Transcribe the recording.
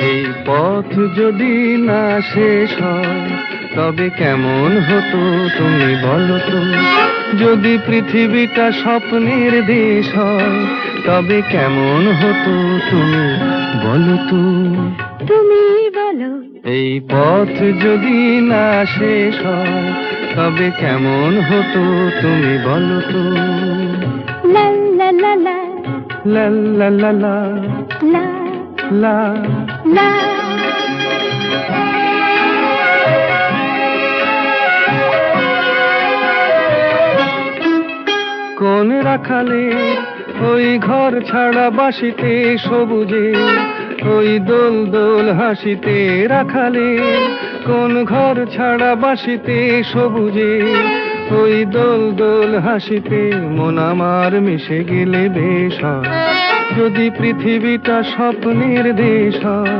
এই পথ যদি না শেষ হয় তবে কেমন হতো তুমি বলো তো। যদি পৃথিবীটা স্বপ্নের দেশ হয় তবে কেমন হতো তুমি বলো তো। তুমি বলো। এই পথ যদি না শেষ হয় তবে কেমন হতো তুমি বলো তো। লা লা লা লা লা লা লা লা লা লা। লা। কোন রাখালে ওই ঘর ছাড়া বাসিতে সবুজে, ওই দোল দোল হাসিতে রাখালে কোন ঘর ছাড়া বাসিতে সবুজে, ওই দোল দোল হাসিতে মন আমার মিশে গেলে বেশ হয়। যদি পৃথিবীটা স্বপ্নের দেশ হয়